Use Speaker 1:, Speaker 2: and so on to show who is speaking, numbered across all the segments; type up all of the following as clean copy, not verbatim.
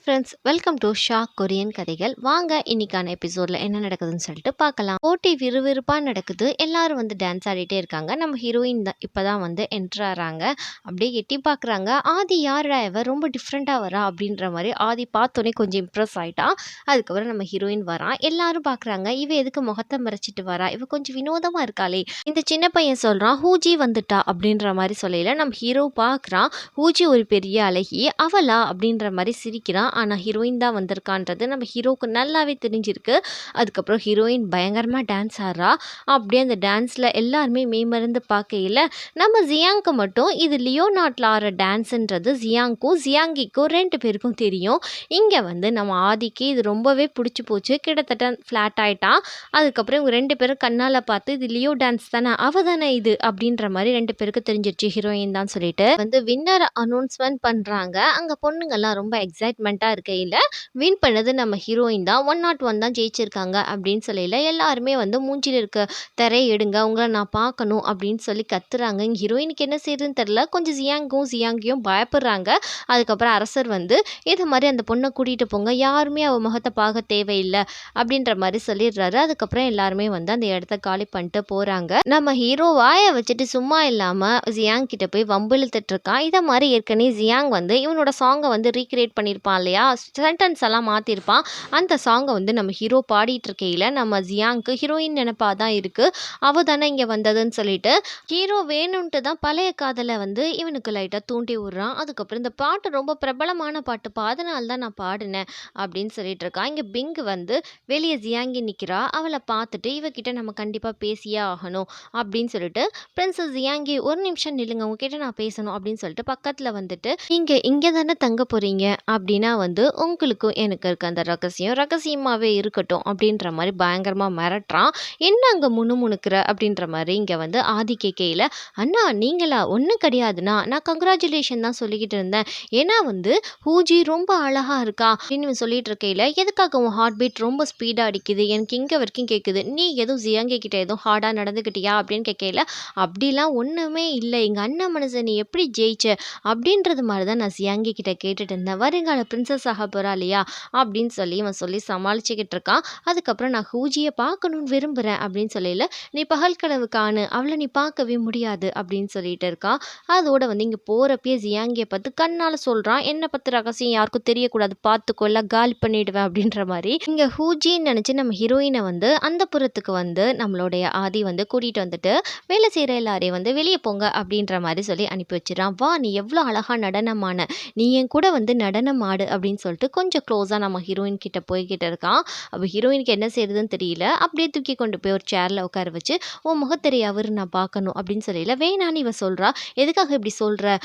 Speaker 1: Friends, welcome to Shah Korean கதைகள். வாங்க இன்னைக்கான எபிசோட்ல என்ன நடக்குதுன்னு சொல்லிட்டு பார்க்கலாம். போட்டி விறுவிறுப்பா நடக்குது. எல்லாரும் வந்து டான்ஸ் ஆடிட்டே இருக்காங்க. நம்ம ஹீரோயின் இப்பதான் வந்து என்டர் ஆறாங்க. அப்படியே எட்டி பார்க்குறாங்க. ஆதி யாரா இவ, ரொம்ப டிஃப்ரெண்டா வரா அப்படின்ற மாதிரி ஆதி பார்த்தோன்னே கொஞ்சம் இம்ப்ரெஸ் ஆயிட்டா. அதுக்கப்புறம் நம்ம ஹீரோயின் வரா. எல்லாரும் பார்க்குறாங்க, இவ எதுக்கு முகத்தை மறைச்சிட்டு வரா, இவ கொஞ்சம் வினோதமா இருக்காளே. இந்த சின்ன பையன் சொல்றான், ஹூஜி வந்துட்டா அப்படின்ற மாதிரி சொல்லல. நம்ம ஹீரோ பார்க்குறான், ஹூஜி ஒரு பெரிய அழகி, அவளா அப்படின்ற மாதிரி சிரிக்கிறான். ஆனால் ஹீரோயின் தான் வந்திருக்கான்றது நம்ம ஹீரோவுக்கு நல்லாவே தெரிஞ்சிருக்கு. அதுக்கப்புறம் ஹீரோயின் பயங்கரமாக டான்ஸ் ஆடுறா. அப்படியே அந்த டான்ஸில் எல்லாருமே மேமருந்து பார்க்கையில் நம்ம ஜியாங்க்கு மட்டும் இது லியோ நாட்டில் ஆடுற டான்ஸுன்றது ஜியாங்க்கும் ஜியாங்கிக்கும் 2 பேருக்கும் தெரியும். இங்கே வந்து நம்ம ஆதிக்கு இது ரொம்பவே பிடிச்சி போச்சு. கிட்டத்தட்ட ஃப்ளாட் ஆகிட்டான். அதுக்கப்புறம் இவங்க 2 பேரும் கண்ணால் பார்த்து இது லியோ டான்ஸ் தானே, அவ தானே இது அப்படின்ற மாதிரி 2 பேருக்கு தெரிஞ்சிருச்சு ஹீரோயின் தான் சொல்லிட்டு வந்து வின்னர் அனௌன்ஸ்மெண்ட் பண்ணுறாங்க. அங்கே பொண்ணுங்கள்லாம் ரொம்ப எக்ஸைட்மெண்ட்டாக இருக்கையில் வின் பண்ணது நம்ம ஹீரோயின் தான். 101 தான் ஜெயிச்சிருக்காங்க அப்படின்னு சொல்லல. எல்லாருமே வந்து மூஞ்சில் இருக்க திரையை எடுங்க, உங்களை நான் பார்க்கணும் அப்படின்னு சொல்லி கத்துறாங்க. இங்கே ஹீரோயினுக்கு என்ன செய்யுதுன்னு தெரில. கொஞ்சம் ஜியாங்கியும் பயப்படுறாங்க. அதுக்கப்புறம் அரசர் வந்து இது மாதிரி அந்த பொண்ணை கூட்டிகிட்டு போங்க, யாருமே அவள் முகத்தை பார்க்க தேவையில்லை அப்படின்ற மாதிரி சொல்லிடுறாரு. அதுக்கப்புறம் எல்லாருமே வந்து அந்த இடத்த காலி பண்ணிட்டு போகிறாங்க. நம்ம ஹீரோ வாயை வச்சுட்டு சும்மா இல்லாமல் ஜியாங் கிட்ட போய் வம்பிழுத்துட்டு இருக்கான். இதை மாதிரி ஏற்கனவே ஜியாங் வந்து இவனோட சாங்கை வந்து ரீக்ரியேட் பண்ணியிருப்பான் இல்லையா, சென்டென்ஸ் எல்லாம் மாற்றிருப்பான். அந்த சாங்கை வந்து நம்ம ஹீரோ பாடிட்டு இருக்கையில் நம்ம ஜியாங்க்கு ஹீரோயின் நினைப்பா தான் இருக்குது, அவ தானே இங்கே வந்ததுன்னு சொல்லிட்டு ஹீரோ வேணும்ன்ட்டு தான் பழைய காதலை வந்து இவனுக்கு லைட்டாக தூண்டி விடுறான். அதுக்கப்புறம் இந்த பாட்டு ரொம்ப பிரபலமான பாட்டுப்பா, அதனால தான் நான் பாடினேன் அப்படின்னு சொல்லிட்டு இருக்கான். இங்கே பிங்க் வந்து வெளியே ஜியாங்கி நிற்கிறா. அவளை பார்த்துட்டு இவகிட்ட நம்ம கண்டிப்பாக பேசியே ஆகணும் அப்படின்னு சொல்லிட்டு, பிரின்சஸ் ஜியாங்கி ஒரு நிமிஷம் நில்லுங்க, உங்ககிட்ட நான் பேசணும் அப்படின்னு சொல்லிட்டு பக்கத்தில் வந்துட்டு, நீங்கள் இங்கே தானே தங்க போகிறீங்க அப்படின்னா வந்து உங்களுக்கும் எனக்கு இருக்க அந்த ரகசியமாகவே இருக்கட்டும் அப்படின்ற மாதிரி பயங்கரமாக மிரட்டுறான். என்ன அங்கே முணுமுணுக்கிற அப்படின்ற மாதிரி இங்கே வந்து ஆதி கேக்கையில், அண்ணா நீங்களா, ஒன்றும் கிடையாதுண்ணா, நான் கங்க்ராச்சுலேஷன் தான் சொல்லிக்கிட்டு இருந்தேன். ஏன்னா வந்து ஹூஜி ரொம்ப அழகாக இருக்கா அப்படின்னு சொல்லிட்டு இருக்கையில், எதுக்காக உன் ஹார்ட் பீட் ரொம்ப ஸ்பீடாக அடிக்குது, எனக்கு இங்கே வரைக்கும் கேட்குது, நீ எதுவும் ஜியாங்கி கிட்ட எதுவும் ஹார்டாக நடந்துக்கிட்டியா அப்படின்னு கேட்கையில், அப்படிலாம் ஒன்றுமே இல்லை, எங்கள் அண்ணன் மனசை நீ எப்படி ஜெயிச்ச அப்படின்றது மாதிரி தான் நான் ஜியாங்கி கிட்ட கேட்டுட்டு இருந்தேன். வருங்கால பிரின்சஸ் ஆக போகிறா இல்லையா அப்படின்னு சொல்லி இவன் சொல்லி சமாளிச்சுக்கிட்டு இருக்கான். அதுக்கப்புறம் நான் ஹூஜியை பார்க்கணுன்னு விரும்புகிறேன் அப்படின்னு சொல்லல, நீ பகல் கனவு காணு, அவளை நீ பார்க்கவே முடியாது அப்படின்னு சொல்லிட்டு இருக்கான். அதோட வந்து இங்கே போகிறப்பயே ஜியாங்கியை பார்த்து கண்ணால் சொல்கிறான், என்னை பற்றி ரகசியம் யாருக்கும் தெரியக்கூடாது, பார்த்துக்கொள்ள காலி பண்ணிடுவேன் அப்படின்ற மாதிரி. இங்கே ஹூஜின்னு நினச்சி நம்ம ஹீரோயினை வந்து அந்த புறத்துக்கு வந்து நம்மளுடைய ஆதி வந்து கூட்டிகிட்டு வந்துட்டு வேலை செய்கிற எல்லாரையும் வந்து வெளியே போங்க அப்படின்ற மாதிரி சொல்லி அனுப்பி வச்சிடறான். வா, நீ எவ்வளோ அழகாக நடனமான, நீ என் கூட வந்து நடனம் ஆடு அப்படின்னு சொல்லிட்டு கொஞ்சம் க்ளோஸாக நம்ம ஹீரோயின் கிட்ட போய்கிட்டு இருக்கான். அப்போ ஹீரோயினுக்கு என்ன செய்யுதுன்னு தெரியல. அப்படியே தூக்கி கொண்டு போய் ஒரு சேரில் உட்கார வச்சு, உன் முகத்தெரிய அவர் நான் பார்க்கணும் அப்படின்னு சொல்லல. வேணான்னு இவ சொல்கிறா. எதுக்காக இப்படி சொல்கிற,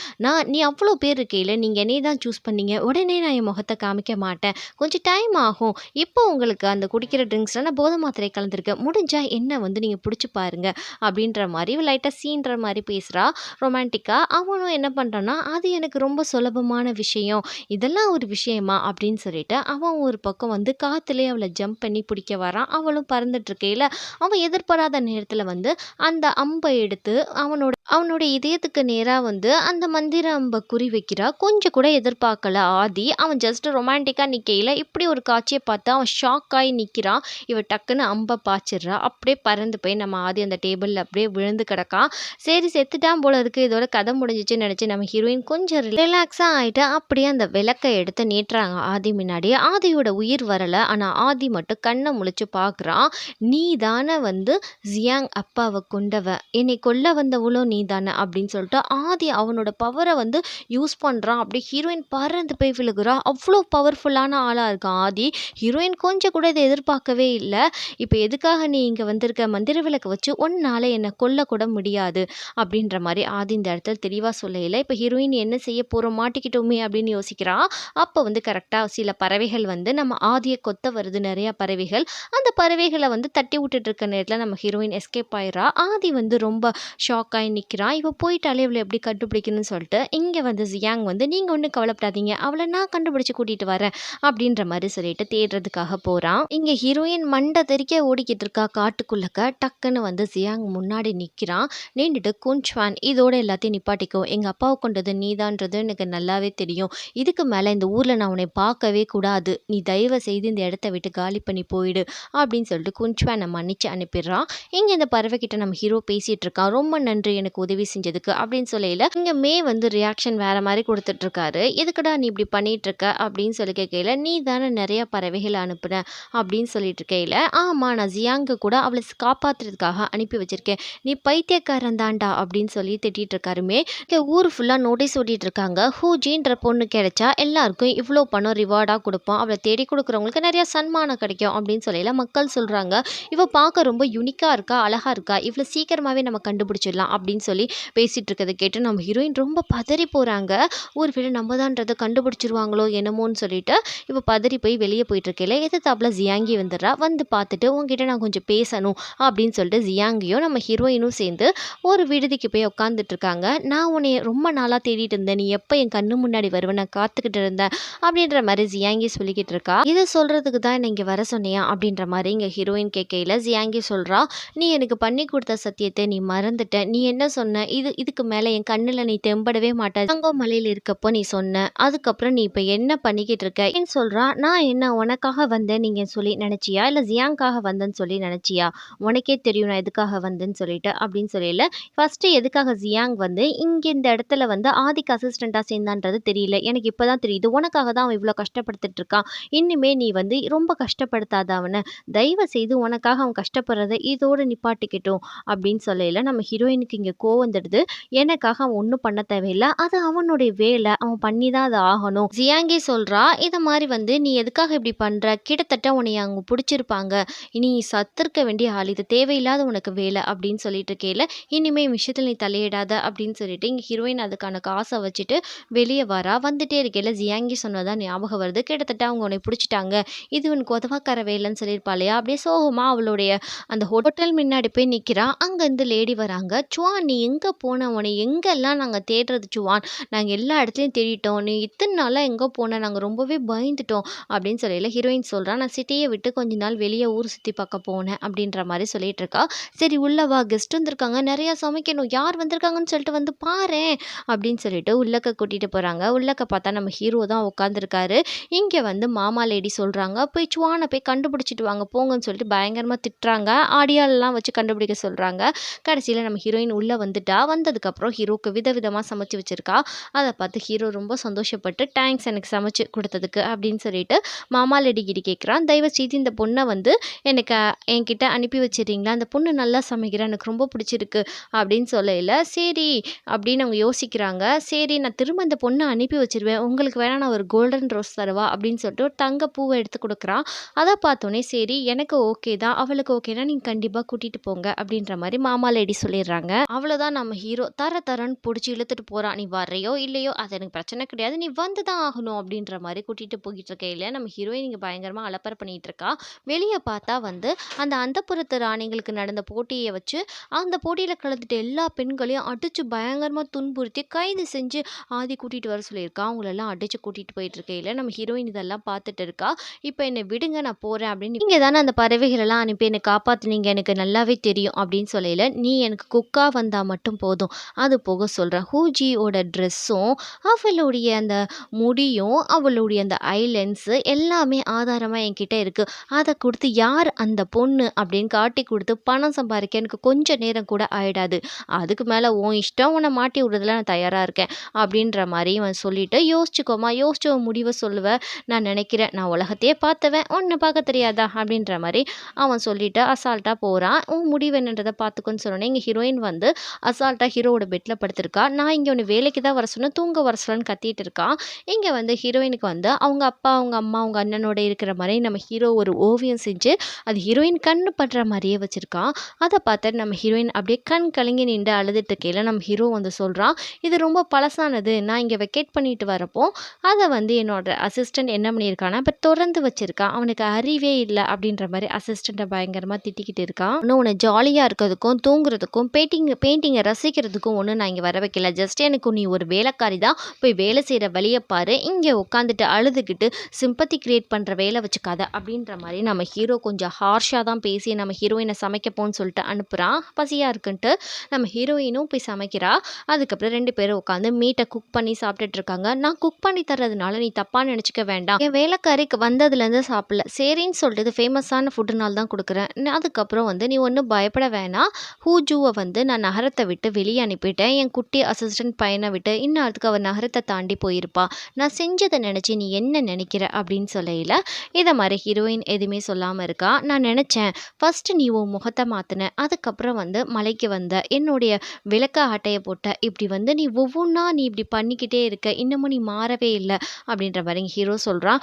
Speaker 1: நீ அவ்வளோ பேர் இருக்கையில் நீங்கள் என்னையே தான் சூஸ் பண்ணீங்க, உடனே நான் என் முகத்தை காமிக்க மாட்டேன், கொஞ்சம் டைம் ஆகும். இப்போ உங்களுக்கு அந்த குடிக்கிற ட்ரிங்க்ஸில் நான் போதை மாத்திரை கலந்துருக்கேன், முடிஞ்சா என்ன வந்து நீங்கள் பிடிச்சி பாருங்க அப்படின்ற மாதிரி லைட்டாக சீன்ற மாதிரி பேசுகிறா ரொமான்டிக்காக. அவனும் என்ன பண்ணுறான்னா, அது எனக்கு ரொம்ப சுலபமான விஷயம், இதெல்லாம் ஒரு விஷயமா அப்படின்னு சொல்லிட்டு அவன் ஒரு பக்கம் வந்து காற்றுலேயே அவளை ஜம்ப் பண்ணி பிடிக்க வரான். அவளும் பறந்துட்டு இருக்கையில் அவன் எதிர்பாராத நேரத்தில் வந்து அந்த அம்பை எடுத்து அவனோட இதயத்துக்கு நேராக வந்து அந்த மந்திர அம்பை குறி வைக்கிறா. கொஞ்சம் கூட எதிர்பார்க்கல ஆதி. அவன் ஜஸ்ட் ரொமான்டிக்காக நிற்கையில் இப்படி ஒரு காட்சியை பார்த்து அவன் ஷாக் ஆகி நிற்கிறான். இவ டக்குன்னு அம்பை பாய்ச்சிடுறா. அப்படியே பறந்து போய் நம்ம ஆதி அந்த டேபிளில் அப்படியே விழுந்து கிடக்கான். சரி, செத்துட்டான் போல இருக்குது, இதோட கதை முடிஞ்சிச்சுன்னு நினச்சி நம்ம ஹீரோயின் கொஞ்சம் ரிலாக்ஸாக ஆகிட்டு அப்படியே அந்த விளக்கை எடுத்து நீட்டுறாங்க ஆதி முன்னாடி. ஆதியோட உயிர் வரலை. ஆனால் ஆதி மட்டும் கண்ணை முழிச்சு பார்க்குறான். நீ தானே வந்து ஜியாங் அப்பாவை கொண்டவ, என்னை கொல்ல வந்தவளும் நீ தானே அப்படின்னு சொல்லிட்டு ஆதி அவனோட பவரை வந்து யூஸ் பண்ணுறான். அப்படி ஹீரோயின் பறந்து போய் விழுகிறா. அவ்வளோ பவர்ஃபுல்லான ஆளாக இருக்கான் ஆதி. ஹீரோயின் கொஞ்சம் கூட இதை எதிர்பார்க்கவே இல்லை. இப்போ எதுக்காக நீ இங்கே வந்திருக்க, மந்திர விளக்கை வச்சு ஒன்னால் என்னை கொல்லக்கூட முடியாது அப்படின்ற மாதிரி ஆதி இந்த இடத்துல தெளிவாக சொல்லல. இப்போ ஹீரோயின் என்ன செய்ய போகிறோம், மாட்டிக்கிட்டோமே அப்படின்னு யோசிக்கிறா. அப்போ வந்து கரெக்டாக சில பறவைகள் வந்து நம்ம ஆதியை கொத்த வருது, நிறையா பறவைகள். அந்த பறவைகளை வந்து தட்டி விட்டுட்டு இருக்க நேரத்தில் நம்ம ஹீரோயின் எஸ்கேப் ஆயிடுறா. ஆதி வந்து ரொம்ப ஷாக் ஆகி நிற்கிறான். இவ போயிட்டாலே இவளை எப்படி கண்டுபிடிக்கணும்னு சொல்லிட்டு இங்கே வந்து ஜியாங் வந்து நீங்கள் ஒன்றும் கவலைப்படாதீங்க, அவளை நான் கண்டுபிடிச்சி கூட்டிகிட்டு வரேன் அப்படின்ற மாதிரி சொல்லிட்டு தேடுறதுக்காக போகிறான். இங்கே ஹீரோயின் மண்டை தெறிக்க ஓடிக்கிட்டு இருக்கா காட்டுக்குள்ளக்க. டக்குன்னு வந்து ஜியாங் முன்னாடி நிற்கிறான். நின்றுட்டு குன்ச்வான், இதோட எல்லாத்தையும் நிப்பாட்டிக்கோ, எங்கள் அப்பாவை கொண்டது நீதான்றது எனக்கு நல்லாவே தெரியும், இதுக்கு மேலே இந்த ஊரில் ஊரில் நான் உன்னை பார்க்கவே கூடாது, நீ தயவு செய்து இந்த இடத்த விட்டு காலி பண்ணி போயிடு அப்படின்னு சொல்லிட்டு குன்ச்சுவானை மன்னிச்சு அனுப்பிடுறான். இங்கே இந்த பறவை கிட்ட நம்ம ஹீரோ பேசிட்டு இருக்கான். ரொம்ப நன்றி எனக்கு உதவி செஞ்சதுக்கு அப்படின்னு சொல்லையில இங்கே மே வந்து ரியாக்ஷன் வேற மாதிரி கொடுத்துட்டு இருக்காரு. எதுக்குடா நீ இப்படி பண்ணிட்டு இருக்க அப்படின்னு சொல்லி கேட்கையில, நீ தானே நிறைய பறவைகளை அனுப்புன அப்படின்னு சொல்லிட்டு இருக்கையில, ஆமா நான் ஜியாங்க கூட அவளை காப்பாத்துறதுக்காக அனுப்பி வச்சிருக்கேன், நீ பைத்தியக்காரன் தான்டா அப்படின்னு சொல்லி திட்டிட்டு இருக்காருமே. இங்கே ஊர் ஃபுல்லாக நோட்டீஸ் ஓட்டிட்டு இருக்காங்க. ஹூஜின்ற பொண்ணு கிடைச்சா எல்லாருக்கும் இவ்வளோ பணம் ரிவார்டாக கொடுப்போம், அவளை தேடி கொடுக்குறவங்களுக்கு நிறைய சன்மானம் கிடைக்கும் அப்படின்னு சொல்லல மக்கள் சொல்கிறாங்க. இவ பார்க்க ரொம்ப யூனிக்காக இருக்கா, அழகாக இருக்கா, இவ்வளோ சீக்கிரமாகவே நம்ம கண்டுபிடிச்சிடலாம் அப்படின்னு சொல்லி பேசிகிட்டு இருக்கிறத கேட்டு நம்ம ஹீரோயின் ரொம்ப பதறி போகிறாங்க. ஒரு வேளை நம்ம தான்றதை கண்டுபிடிச்சிருவாங்களோ என்னமோன்னு சொல்லிட்டு இவ பதறி போய் வெளியே போயிட்டு இருக்கையில எதிர்த்தாப்புல ஜியாங்கி வந்துடுறா. வந்து பார்த்துட்டு உங்ககிட்ட நான் கொஞ்சம் பேசணும் அப்படின்னு சொல்லிட்டு ஜியாங்கியும் நம்ம ஹீரோயினும் சேர்ந்து ஒரு விடுதிக்கு போய் உட்காந்துட்டு இருக்காங்க. நான் உன்னை ரொம்ப நாளாக தேடிட்டு இருந்தேன், நீ எப்போ என் கண்ணு முன்னாடி வருவேன், நான் காத்துக்கிட்டு இருந்தேன் அப்படின்ற மாதிரி ஜியாங்கி சொல்லிக்கிட்டு இருக்கா. இதை சொல்கிறதுக்கு தான் என்னை இங்கே வர சொன்னியா அப்படின்ற மாதிரி இங்கே ஹீரோயின் கேட்கையில் ஜியாங்கி சொல்கிறா, நீ எனக்கு பண்ணி கொடுத்த சத்தியத்தை நீ மறந்துட்ட, நீ என்ன சொன்ன, இதுக்கு மேலே என் கண்ணில் நீ தெம்படவே மாட்ட, தங்கமலையில் இருக்கப்போ நீ சொன்ன, அதுக்கப்புறம் நீ இப்போ என்ன பண்ணிக்கிட்டு இருக்க அப்படின்னு சொல்கிறா. நான் என்ன உனக்காக வந்தேன் நீங்கள் சொல்லி நினச்சியா, இல்லை ஜியாங்காக வந்தேன்னு சொல்லி நினச்சியா, உனக்கே தெரியும் நான் எதுக்காக வந்தேன்னு சொல்லிட்டு அப்படின்னு சொல்லல. ஃபஸ்ட்டு எதுக்காக ஜியாங் வந்து இங்கே இந்த இடத்துல வந்து ஆதிக்கு அசிஸ்டண்ட்டாக சேர்ந்தான்றது தெரியல, எனக்கு இப்போ தான் தெரியுது, உனக்காக தான் அவன் இவ்வளோ கஷ்டப்படுத்திட்டு இருக்கான், இன்னுமே நீ வந்து ரொம்ப கஷ்டப்படுத்தாத அவனை, தயவு செய்து உனக்காக அவன் கஷ்டப்படுறத இதோடு நிப்பாட்டிக்கிட்டோம் அப்படின்னு சொல்லல. நம்ம ஹீரோயினுக்கு இங்கே கோவம் வந்துடுது. எனக்காக அவன் ஒன்றும் பண்ண தேவையில்லை, அது அவனுடைய வேலை, அவன் பண்ணி தான் அதை ஆகணும். ஜியாங்கி சொல்கிறா, இதை மாதிரி வந்து நீ எதுக்காக இப்படி பண்ணுற, கிட்டத்தட்ட உன்னை அவங்க பிடிச்சிருப்பாங்க, நீ சத்திருக்க வேண்டிய ஆள், இது தேவையில்லாத உனக்கு வேலை அப்படின்னு சொல்லிட்டு இருக்கையில, இனிமே விஷயத்தில் நீ தலையிடாத அப்படின்னு சொல்லிட்டு இங்கே ஹீரோயின் அதுக்கான காசை வச்சுட்டு வெளியே வரா. வந்துட்டே இருக்கையில ஜியாங்கி சொன்னதான் ஞாபகம் வருது, கிட்டத்தட்ட அவங்க உன்னை பிடிச்சிட்டாங்க, இது உனக்கு உதவாக்கார வேலைன்னு சொல்லியிருப்பாளையா. அப்படியே சோகமா அவளுடைய அந்த ஹோட்டல் முன்னாடி போய் நிற்கிறான். அங்கேருந்து லேடி வராங்க. சுவான் நீ எங்கே போன, உன்னை எங்கெல்லாம் நாங்கள் தேடுறது சுவான், நாங்கள் எல்லா இடத்துலையும் தேடிட்டோம், நீ இத்தனை நாளாக எங்கே போன, நாங்கள் ரொம்பவே பயந்துட்டோம் அப்படின்னு சொல்லல. ஹீரோயின் சொல்கிறான், நான் சிட்டியை விட்டு கொஞ்ச நாள் வெளியே ஊர் சுற்றி பார்க்க போனேன் அப்படின்ற மாதிரி சொல்லிட்டு இருக்கா. சரி உள்ளவா, கெஸ்ட் வந்திருக்காங்க, நிறையா சமைக்கணும், யார் வந்திருக்காங்கன்னு சொல்லிட்டு வந்து பாரேன் அப்படின்னு சொல்லிட்டு உள்ளக்க கூட்டிகிட்டு போகிறாங்க. உள்ளக்க பார்த்தா நம்ம ஹீரோ தான் உட்காந்துருக்காரு. இங்கே வந்து மாமா லேடி சொல்கிறாங்க, போய் சுவானை போய் கண்டுபிடிச்சிட்டு வாங்க போங்கன்னு சொல்லிட்டு பயங்கரமாக திட்டுறாங்க. ஆடியாலெலாம் வச்சு கண்டுபிடிக்க சொல்கிறாங்க. கடைசியில் நம்ம ஹீரோயின் உள்ளே வந்துட்டா. வந்ததுக்கப்புறம் ஹீரோக்கு விதவிதமாக சமைச்சு வச்சுருக்கா. அதை பார்த்து ஹீரோ ரொம்ப சந்தோஷப்பட்டு தேங்க்ஸ் எனக்கு சமைச்சு கொடுத்ததுக்கு அப்படின்னு சொல்லிட்டு மாமா லேடி கிட்ட கேட்குறான், தயவு செய்து இந்த பொண்ணை வந்து எனக்கு என்கிட்ட அனுப்பி வச்சிடுறீங்களா, அந்த பொண்ணு நல்லா சமைக்கிறா, எனக்கு ரொம்ப பிடிச்சிருக்கு அப்படின்னு சொல்லல. சரி அப்படின்னு அவங்க யோசிக்கிறாங்க. சரி நான் திரும்ப இந்த பொண்ணை அனுப்பி வச்சிருவேன், உங்களுக்கு வேணா நான் ஒரு கோல்டன் ரோஸ் தருவா அப்படின்னு சொல்லிட்டு ஒரு தங்க பூவை எடுத்து கொடுக்குறான். அதை பார்த்தோன்னே சரி எனக்கு ஓகே தான், அவளுக்கு ஓகேனா நீங்கள் கண்டிப்பாக கூட்டிகிட்டு போங்க அப்படின்ற மாதிரி மாமா லேடி சொல்லிடுறாங்க. அவ்வளோதான், நம்ம ஹீரோ தரன்னு பிடிச்சி இழுத்துட்டு போகிறான். நீ வரையோ இல்லையோ அது எனக்கு பிரச்சனை கிடையாது, நீ வந்து தான் ஆகணும் அப்படின்ற மாதிரி கூட்டிகிட்டு போய்கிட்டு இருக்கையில் நம்ம ஹீரோயின் இங்கே பயங்கரமாக அலப்பறை பண்ணிகிட்டு இருக்கா. வெளியே பார்த்தா வந்து அந்த அந்தப்புறத்து ராணிகளுக்கு நடந்த போட்டியை வச்சு அந்த போட்டியில் கலந்துட்டு எல்லா பெண்களையும் அடித்து பயங்கரமாக துன்புறுத்தி கைது செஞ்சு ஆதி கூட்டிகிட்டு வர சொல்லியிருக்கா. அவங்களெல்லாம் அடித்து கூட்டிகிட்டு போயிட்டு இருக்கையில் நம்ம ஹீரோயின் இதெல்லாம் பார்த்துட்டு இருக்கா. இப்போ என்னை விடுங்க நான் போகிறேன் அப்படின்னு, நீங்கள் தானே அந்த பறவைகளெல்லாம் அனுப்பி என்னை காப்பாற்றுனீங்க, எனக்கு நல்லாவே தெரியும் அப்படின்னு சொல்லல. நீ எனக்கு குக்காக வந்தால் மட்டும் போதும், அது போக சொல்கிறேன், ஹூஜியோட ட்ரெஸ்ஸும் அவளுடைய அந்த முடியும் அவளுடைய அந்த ஐலென்ஸு எல்லாமே ஆதாரமாக என்கிட்ட இருக்குது, அதை கொடுத்து யார் அந்த பொண்ணு அப்படின்னு காட்டி கொடுத்து பணம் சம்பாதிக்க எனக்கு கொஞ்சம் நேரம் கூட ஆயிடாது, அதுக்கு மேலே உன் இஷ்டம், உன்னை மாட்டி விடுறதுல நான் தயாராக இருக்கேன் அப்படின்ற மாதிரி அவன் சொல்லிட்டு, யோசிச்சுக்கோமா, யோசிச்சு உன் முடிவை சொல்லுவேன், நான் நினைக்கிறேன் நான் உலகத்தையே பார்த்தவன், ஒன்று பார்க்க தெரியாதா அப்படின்ற மாதிரி அவன் சொல்லிட்டு அசால்ட்டாக போகிறான். உன் முடிவு என்னன்றதை பார்த்துக்கோன்னு சொன்னோன்னே இங்கே ஹீரோயின் வந்து அசால்ட்டாக ஹீரோவோட பெட்டில் படுத்திருக்கா. நான் இங்கே ஒன்று வேலைக்கு தான் வர சொன்னேன், தூங்க வர சொல்லன்னு கத்திட்டு இருக்கான். இங்கே வந்து ஹீரோயினுக்கு வந்து அவங்க அப்பா அவங்க அம்மா அவங்க அண்ணனோட இருக்கிற மாதிரி நம்ம ஹீரோ ஒரு ஓவியம் செஞ்சு அது ஹீரோயின் கண்ணு படுற மாதிரியே வச்சுருக்கான். அதை பார்த்து நம்ம ஹீரோயின் அப்படியே கண் கலங்கி நின்று அழுதுட்டு இருக்கையில் நம்ம ஹீரோ வந்து சொல்கிறான், இது ரொம்ப பழசானது, நான் இங்கே வெக்கேட் பண்ணிட்டு வரப்போ அதை வந்து என்னோட அசிஸ்டண்ட் என்ன பண்ணியிருக்கானா இப்போ திறந்து வச்சுருக்கான், அவனுக்கு அறிவே இல்லை அப்படின்ற மாதிரி அசிஸ்டண்ட்டை பயங்கரமாக திட்டிக்கிட்டு இருக்கான். இன்னும் உன்னை ஜாலியாக இருக்கிறதுக்கும் தூங்குறதுக்கும் பெயிண்டிங்கை ரசிக்கிறதுக்கும் ஒன்று நான் இங்கே வர வைக்கல, ஜஸ்ட் எனக்கு நீ ஒரு வேலைக்காரி தான், போய் வேலை செய்கிற வழியை பாரு, இங்கே உட்காந்துட்டு அழுதுகிட்டு சிம்பத்தி கிரியேட் பண்ணுற வேலை வச்சுக்காத அப்படின்ற மாதிரி நம்ம ஹீரோ கொஞ்சம் ஹார்ஷாக தான் பேசி நம்ம ஹீரோயினை சமைக்கப்போன்னு சொல்லிட்டு அனுப்புகிறான். பசியாக இருக்குன்ட்டு நம்ம ஹீரோயினும் போய் சமைக்கிறா. அதுக்கப்புறம் 2 பேரும் உட்காந்து மீட்டை குக் பண்ணி சாப்பிட்டுட்டு இருக்காங்க. நான் குக் பண்ணி தர்றது அதனால நீ தப்பா நினைச்சுக்க வேண்டாம். என் வேலைக்காரிக்கு வந்ததுலேருந்து சாப்பிடல. சரின்னு சொல்லிட்டு இது ஃபேமஸான ஃபுட்டுனால தான் குடுக்குறேன். அதுக்கப்புறம் வந்து நீ ஒண்ணும் பயப்பட வேணாம். ஹூஜூவ வந்து நான் நகரத்த விட்டு வெளிய அனுப்பிட்டேன். என் குட்டி அசிஸ்டன்ட் பையன விட்டு. இந்நேரத்துக்கு அவ நகரத்த தாண்டி போயிருப்பா. நான் செஞ்சத நெனச்சு நீ என்ன நெனைக்கிற? அப்படின்னு சொல்லையில, இத மாரி ஹீரோயின் எதுவுமே சொல்லாம இருக்கா. நான் நெனச்சேன், ஃபர்ஸ்ட்டு நீ உன் முகத்த மாத்துன. அதுக்கப்புறம் வந்து மலைக்கு வந்த. என்னுடைய விளக்க அட்டைய போட்ட. இப்படி வந்து நீ ஒவ்வொன்னா நீ இப்படி பண்ணிக்கிட்டே இருக்க. இன்னமும் நீ மாறவே இல்ல. அப்படின்ற மாரிங்க ஹீரோ சொல்றான்.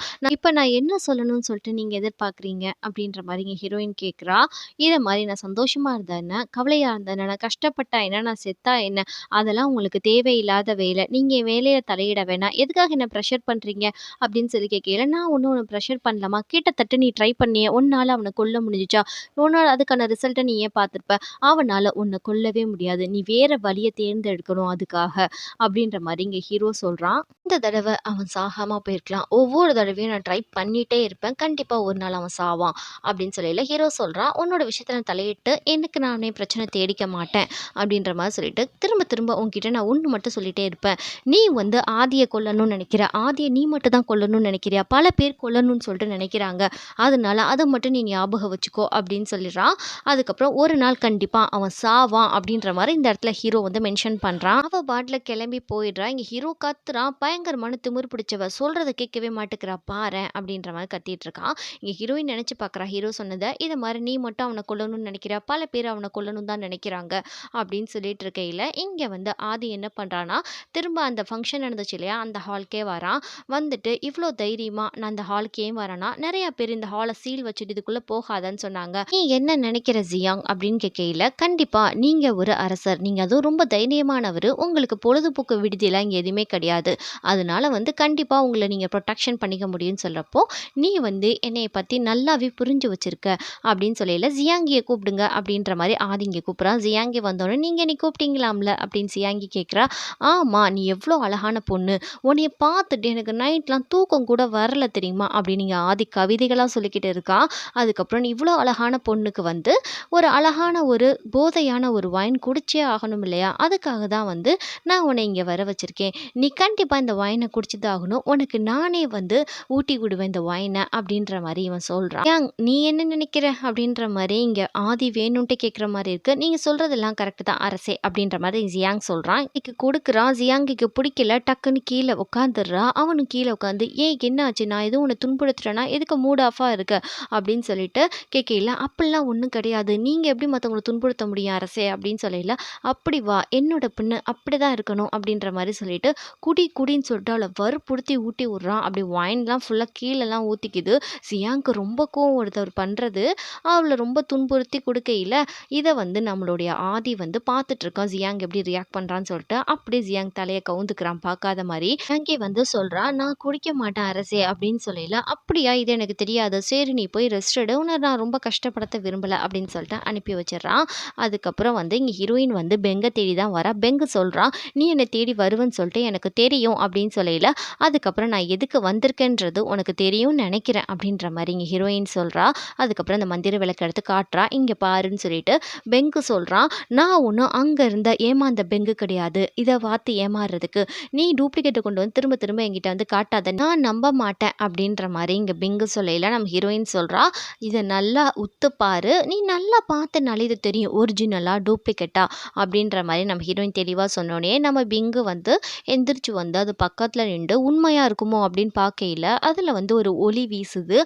Speaker 1: நான் என்ன சொல்லணும்னு சொல்லிட்டு நீங்க எதிர்பார்க்குறீங்க? அப்படின்ற மாரிங்க ஹீரோயின் கேட்குறா. இத மாரி நான் சந்தோஷமா இருந்தா என்ன? கவலையா இருந்தா என்ன? நான் கஷ்டப்பட்டா என்ன? நான் செத்தா என்ன? அதெல்லாம் உங்களுக்கு தேவையில்லாத வேலை. நீங்க என் வேலையில தலையிட வேணாம். எதுக்காக என்ன ப்ரெஷர் பண்றீங்க? அப்படின்னு சொல்லி கேட்கையில, நான் ஒண்ணும் உன்ன ப்ரெஷர் பண்ணலம்மா. கிட்டத்தட்ட நீ ட்ரை பண்ணியே. உன்னால அவன கொல்ல முடிஞ்சுச்சா? உன்னால அதுக்கான ரிசல்ட்ட நீ ஏன் பார்த்துருப்ப? அவனால உன்ன கொல்லவே முடியாது. நீ வேற வழிய தேர்ந்தெடுக்கணும் அதுக்காக. அப்படின்ற மாரி இங்க ஹீரோ சொல்றான். இந்த தடவ அவன் சாகாம போயிருக்கலாம். ஒவ்வொரு தடவையும் நான் ட்ரை பண்ணிட்டே இருப்பேன். கண்டிப்பா ஒரு நாள் அவன் சாவான். அப்படின்னு சொல்லையில ஹீரோ சொல்றான், உன்னோட விஷயத்துல நான் தலையிட்டு எனக்கு நானே பிரச்சனை தேடிக்க மாட்டேன். அப்படின்ற மாரி சொல்லிட்டு, திரும்ப திரும்ப உன்கிட்ட நான் ஒண்ணு மட்டும் சொல்லிட்டே இருப்பேன். நீ வந்து ஆதிய கொல்லணும்னு நெனைக்கிற. ஆதிய நீ மட்டும் தான் கொல்லணும்னு நெனைக்கிறியா? பல பேர் கொல்லணும்னு சொல்லிட்டு நெனைக்கிறாங்க. அதனால அத மட்டும் நீ ஞாபகம் வச்சுக்கோ அப்படின்னு சொல்லிடுறான். அதுக்கப்புறம் ஒரு நாள் கண்டிப்பா அவன் சாவான் அப்படின்ற மாரி இந்த இடத்துல ஹீரோ வந்து மென்ஷன் பண்றான். அவ பாட்டுல கிளம்பி போயிடுறா. இங்க ஹீரோ கத்துறான். பயங்கரமான திமிரு பிடிச்சவ. சொல்றத கேட்கவே மாட்டேங்கிறா பாரேன் அப்படின்ற மாரி கத்திட்டு இருக்கான். இங்க ஹீரோயின் நெனச்சு பார்க்குறா ஹீரோ சொன்னத. இத மாரி நீ மட்டும் அவன கொல்லணும்னு நெனைக்கிற. பல பேர் அவன கொல்லணும்னு தான் நெனைக்கிறாங்க. அப்படின்னு சொல்லிட்டு இருக்கையில, இங்க வந்து ஆதி என்ன பண்றான்னா, திரும்ப அந்த ஃபங்ஷன் நடந்துச்சு இல்லையா? அந்த ஹால்க்கே வரான். வந்துட்டு இவ்ளோ தைரியமா நான் அந்த ஹாலுக்கு ஏன் வரேன்னா, நெறைய பேர் இந்த ஹால சீல் வச்சுட்டு இதுக்குள்ள போகாதன்னு சொன்னாங்க. நீ என்ன நெனைக்கிற ஜியாங்? அப்படின்னு கேட்கையில, கண்டிப்பா நீங்க ஒரு அரசர். நீங்க அதுவும் ரொம்ப தைரியமானவரு. உங்களுக்கு பொழுதுபோக்கு விடுதிலாம் இங்க எதுவுமே கிடையாது. அதனால வந்து கண்டிப்பா உங்கள நீங்க புரொடெக்ஷன் பண்ணிக்க முடியும்னு சொல்றப்போ, நீ வந்து என்னைய பத்தி நல்லாவே புரிஞ்சு வச்சிருக்க அப்படின்னு சொல்லையில, ஜியாங்கிய கூப்பிடுங்க அப்படின்ற மாரி ஆதி இங்க கூப்பிடுறான். ஜியாங்கி வந்தோனே, நீங்க என்னைய கூப்பிட்டீங்களாம்ல அப்படின்னு ஜியாங்கி கேட்குறா. ஆமா, நீ எவ்ளோ அழகான பொண்ணு. உன்னைய பார்த்துட்டு எனக்கு நைட்லாம் தூக்கம் கூட வரல தெரியுமா? அப்படின்னு இங்க ஆதி கவிதைகளா சொல்லிக்கிட்டு இருக்கான். அதுக்கப்புறம் நீ இவ்ளோ அழகான பொண்ணுக்கு வந்து ஒரு அழகான ஒரு போதையான ஒரு ஒயின் குடிச்சே ஆகணும் இல்லையா? அதுக்காக தான் வந்து நான் உன்னை இங்க வர வச்சிருக்கேன். நீ கண்டிப்பா இந்த ஒயின குடிச்சு தான் ஆகணும். உனக்கு நானே வந்து ஊட்டி விடுவேன் இந்த ஒயின அப்படின்ற மாரி இவன் சொல்றான். "ஏன் நீ என்ன நினைக்கிற?" அப்படின்ற மாரி இங்க ஆதி வேணுன்ட்டே கேட்குற மாரி இருக்கு. "நீங்க சொல்றதெல்லாம் கரெக்ட் தான் அரசே" அப்படின்ற மாரி ஜியாங் சொல்றான். இதுக்கு கொடுக்குறான். ஜியாங்கிக்கு பிடிக்கல. டக்குன்னு கீழ உட்காந்துடுறா. அவனும் கீழ உட்காந்து, "ஏய் என்ன ஆச்சு? நான் எதுவும் உன்ன துன்புறுத்துறேனா? எதுக்கு மூட் ஆஃபா இருக்க?" அப்படின்னு சொல்லிட்டு கேட்கையில, "அப்படிலாம் ஒண்ணும் கிடையாது. நீங்க எப்படி மத்தவங்கள துன்புறுத்த முடியும் அரசே?" அப்படின்னு சொல்லையில, "அப்படி வா, என்னோட பொண்ணு அப்படிதான் இருக்கணும்." அப்படின்ற மாரி சொல்லிட்டு, குடி குடின்னு சொல்லிட்டு அவள வற்புறுத்தி ஊட்டி விடுறான். அப்படி ஒயின்லாம் ஃபுல்லா கீழலாம் ஊத்திக்கிது. சியாங்க்கு ரொம்ப கோவம் வருது அவர் பண்றது. அவள ரொம்ப துன்புறுத்தி குடுக்கையில, இத வந்து நம்மளுடைய ஆதி வந்து பார்த்துட்டுருக்கான். ஜியாங் எப்படி ரியாக்ட் பண்றான்னு சொல்லிட்டு, அப்படியே ஜியாங் தலைய கவுந்துக்கிறான் பார்க்காத மாரி. ஜியாங்கி வந்து சொல்றா, "நான் குடிக்க மாட்டேன் அரசே" அப்படின்னு சொல்லையில, "அப்படியா? இது எனக்கு தெரியாது. சரி நீ போய் ரெஸ்ட் எடு. உன்ன நான் ரொம்ப கஷ்டப்படுத்த விரும்பல" அப்படின்னு சொல்லிட்டு அனுப்பி வச்சுடுறான். அதுக்கப்புறம் வந்து இங்க ஹீரோயின் வந்து பெங்க தேடி தான் வரா. பெங்கு சொல்றான், "நீ என்ன தேடி வருவன்னு சொல்லிட்டு எனக்கு தெரியும்" அப்படின்னு சொல்லையில, "அதுக்கப்புறம் நான் எதுக்கு வந்திருக்கேன்றது உனக்கு தெரியும்னு நெனைக்கிறேன்" அப்படின்ற மாரி இங்க ஹீரோயின் சொல்றா. அதுக்கப்புறம் அந்த மந்திர விளக்க எடுத்து காட்டுறா. "இங்க பாருன்னு" சொல்லிட்டு பெங்கு சொல்றான், "நான் ஒண்ணும் அங்க இருந்த ஏமாந்த பெங்கு கிடையாது. இத பார்த்து ஏமாறுறதுக்கு. நீ டூப்ளிகேட்ட கொண்டு வந்து திரும்ப திரும்ப என்கிட்ட வந்து காட்டாத. நான் நம்ப மாட்டேன்" அப்படின்ற மாரி இங்க பெங்கு சொல்லையில நம்ம ஹீரோயின் சொல்றா, "இத நல்லா உத்து பாரு. நீ நல்லா பார்த்தனாலே இது தெரியும். ஒரிஜினலா, டூப்ளிகேட்டா" அப்படின்ற மாரி நம்ம ஹீரோயின் தெளிவா சொன்னோனே, நம்ம பிங்கு வந்து எந்திரிச்சு வந்து அது பக்கத்துல நின்டு உண்மையா இருக்குமோ அப்படின்னு பார்க்கையில, அதுல வந்து ஒரு ஒளி வீசுது.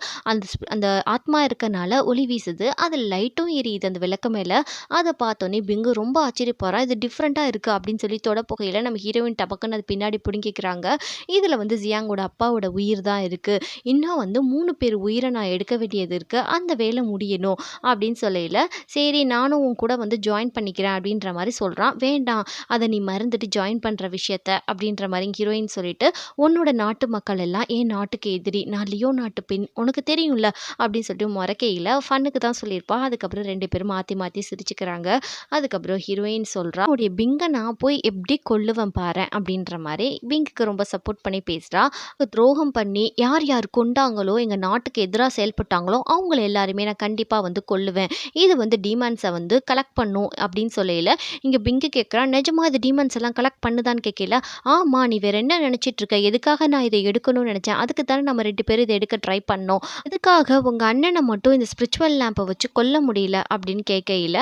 Speaker 1: அந்த ஆத்மா இருக்கனால ஒளி வீசுது. அது லைட்டும் எரியுது அந்த விளக்கு மேல. அத பார்த்தோனே பிங்கு ரொம்ப ஆச்சரியப்படுறா. "இது டிஃப்ரெண்ட்டா இருக்கு" அப்படின்னு சொல்லி தொட போகையில நம்ம ஹீரோயின் டபக்குன்னு அது பின்னாடி புடுங்கிக்கிறாங்க. இதுல வந்து ஜியாங்கோட அப்பாவோட உயிர் தான் இருக்கு. இன்னும் வந்து 3 பேர் உயிர நான் எடுக்க வேண்டியது இருக்கு. அந்த வேலை முடியணும் அப்படின்னு சொல்லையில, "சரி நானும் உன் கூட வந்து ஜாயின் பண்ணிக்கிறேன்" அப்படின்ற மாரி சொல்றான். "வேண்டாம். அத நீ மறந்துட்டு ஜாயின் பண்ற விஷயத்த" அப்படின்ற மாரி ஹீரோயின் சொல்லிட்டு, "உன்னோட நாட்டு மக்கள் எல்லாம் என் நாட்டுக்கு எதிரி. நான் லியோ நாட்டு பெண். உனக்கு தெரியும்ல" அப்படின்னு சொல்லிட்டு மொறைக்கையில ஃபன்னுக்கு தான் சொல்லியிருப்பா. அதுக்கப்புறம் 2 பேரும் மாத்தி மாத்தி சிரிச்சுக்கிறாங்க. அதுக்கப்புறம் ஹீரோயின் சொல்றா, "உன்னுடைய பிங்க நான் போய் எப்படி கொல்லுவேன் பாரேன்" அப்படின்ற மாரி பிங்க்குக்கு ரொம்ப சப்போர்ட் பண்ணி பேசுறா. துரோகம் பண்ணி யார் யார் கொண்டாங்களோ, எங்க நாட்டுக்கு எதிரா செயல்பட்டாங்களோ, அவங்கள எல்லாரையுமே நான் கண்டிப்பா வந்து கொல்லுவேன். இது வந்து டீமான்ஸ வந்து கலெக்ட் பண்ணும் அப்படின்னு சொல்லையில, இங்க பிங்கு கேட்குறா, "நிஜமா இது டீமான்ஸ் எல்லாம் கலெக்ட் பண்ணுதான்னு?" கேட்கையில, "ஆமா, நீ வேற என்ன நினைச்சிட்டு இருக்க? எதுக்கு எதுக்காக நான் இத எடுக்கணும்னு நெனச்சேன். அதுக்கு தானே நம்ம 2 பேரும் இத எடுக்க ட்ரை பண்ணோம். எதுக்காக உங்க அண்ணன மட்டும் இந்த ஸ்பிரிச்சுவல் லேம்ப வச்சு கொல்ல முடியல அப்படின்னு கேட்கையில,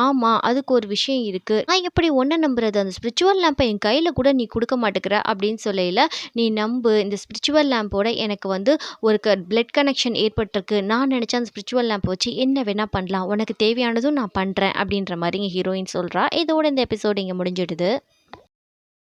Speaker 1: ஆமா அதுக்கு ஒரு விஷயம் இருக்கு. நான் எப்படி உன்ன நம்புறது? அந்த ஸ்பிரிச்சுவல் லேம்ப என் கையில கூட நீ குடுக்க மாட்டேங்கிற அப்படின்னு சொல்லையில, நீ நம்பு இந்த ஸ்பிரிச்சுவல் லேம்போட எனக்கு வந்து ஒரு பிளட் கனெக்ஷன் ஏற்பட்டிருக்கு. நான் நெனச்சா அந்த ஸ்பிரிச்சுவல் லேம்ப வச்சு என்ன வேணா பண்ணலாம். உனக்கு தேவையானதும் நான் பண்றேன் அப்படின்ற மாரி ஹீரோயின் சொல்றா. இதோட இந்த எபிசோட் இங்க முடிஞ்சிடுது.